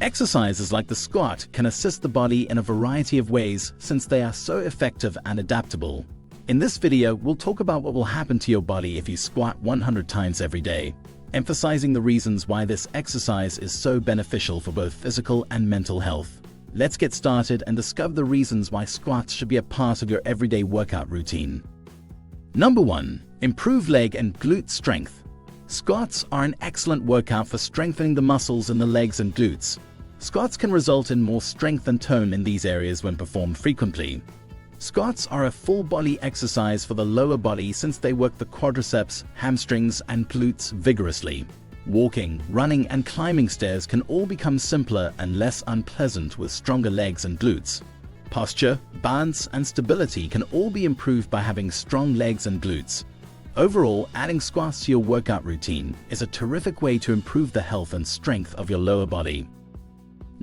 Exercises like the squat can assist the body in a variety of ways since they are so effective and adaptable. In this video, we'll talk about what will happen to your body if you squat 100 times every day, emphasizing the reasons why this exercise is so beneficial for both physical and mental health. Let's get started and discover the reasons why squats should be a part of your everyday workout routine. Number 1. Improve leg and glute strength. Squats are an excellent workout for strengthening the muscles in the legs and glutes. Squats can result in more strength and tone in these areas when performed frequently. Squats are a full-body exercise for the lower body since they work the quadriceps, hamstrings, and glutes vigorously. Walking, running, and climbing stairs can all become simpler and less unpleasant with stronger legs and glutes. Posture, balance, and stability can all be improved by having strong legs and glutes. Overall, adding squats to your workout routine is a terrific way to improve the health and strength of your lower body.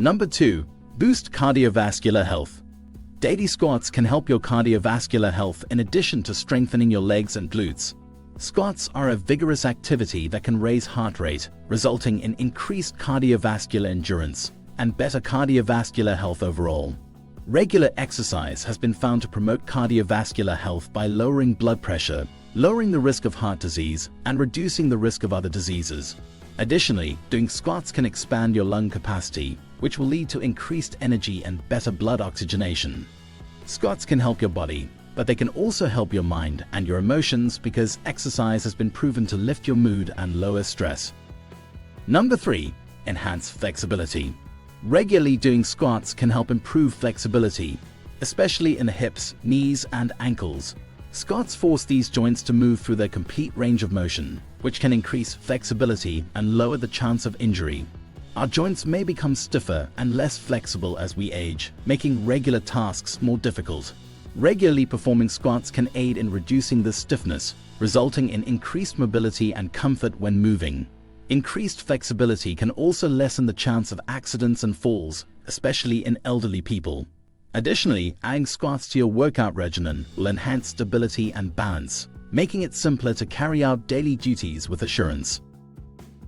Number 2. Boost cardiovascular health. Daily squats can help your cardiovascular health in addition to strengthening your legs and glutes. Squats are a vigorous activity that can raise heart rate, resulting in increased cardiovascular endurance and better cardiovascular health overall. Regular exercise has been found to promote cardiovascular health by lowering blood pressure, lowering the risk of heart disease, and reducing the risk of other diseases. Additionally, doing squats can expand your lung capacity, which will lead to increased energy and better blood oxygenation. Squats can help your body, but they can also help your mind and your emotions because exercise has been proven to lift your mood and lower stress. Number 3. Enhance flexibility. Regularly doing squats can help improve flexibility, especially in the hips, knees, and ankles. Squats force these joints to move through their complete range of motion, which can increase flexibility and lower the chance of injury. Our joints may become stiffer and less flexible as we age, making regular tasks more difficult. Regularly performing squats can aid in reducing this stiffness, resulting in increased mobility and comfort when moving. Increased flexibility can also lessen the chance of accidents and falls, especially in elderly people. Additionally, adding squats to your workout regimen will enhance stability and balance, making it simpler to carry out daily duties with assurance.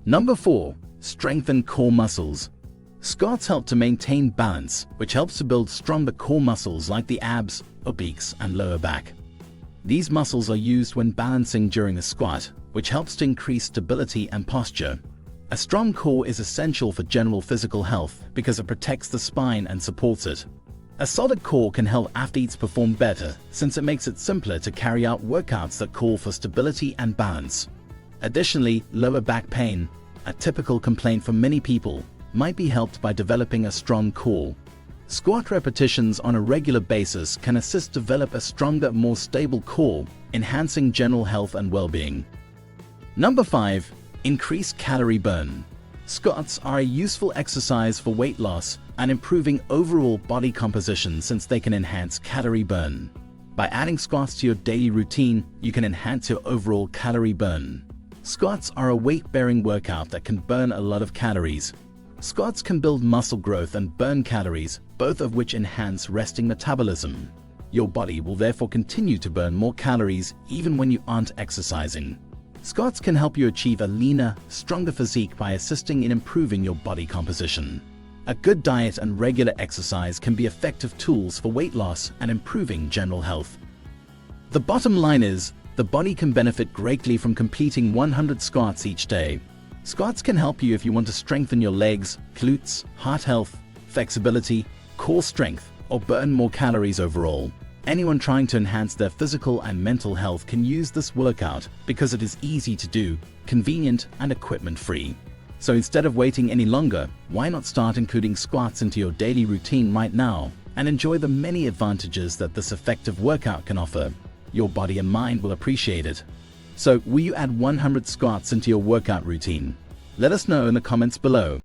Number 4. Strengthen core muscles. Squats help to maintain balance, which helps to build stronger core muscles like the abs, obliques, and lower back. These muscles are used when balancing during a squat, which helps to increase stability and posture. A strong core is essential for general physical health because it protects the spine and supports it. A solid core can help athletes perform better since it makes it simpler to carry out workouts that call for stability and balance. Additionally, lower back pain, a typical complaint for many people, might be helped by developing a strong core. Squat repetitions on a regular basis can assist develop a stronger, more stable core, enhancing general health and well-being. Number 5. Increase calorie burn. Squats are a useful exercise for weight loss and improving overall body composition since they can enhance calorie burn. By adding squats to your daily routine, you can enhance your overall calorie burn. Squats are a weight-bearing workout that can burn a lot of calories. Squats can build muscle growth and burn calories, both of which enhance resting metabolism. Your body will therefore continue to burn more calories even when you aren't exercising. Squats can help you achieve a leaner, stronger physique by assisting in improving your body composition. A good diet and regular exercise can be effective tools for weight loss and improving general health. The bottom line is, the body can benefit greatly from completing 100 squats each day. Squats can help you if you want to strengthen your legs, glutes, heart health, flexibility, core strength, or burn more calories overall. Anyone trying to enhance their physical and mental health can use this workout because it is easy to do, convenient, and equipment-free. So instead of waiting any longer, why not start including squats into your daily routine right now and enjoy the many advantages that this effective workout can offer? Your body and mind will appreciate it. So, will you add 100 squats into your workout routine? Let us know in the comments below.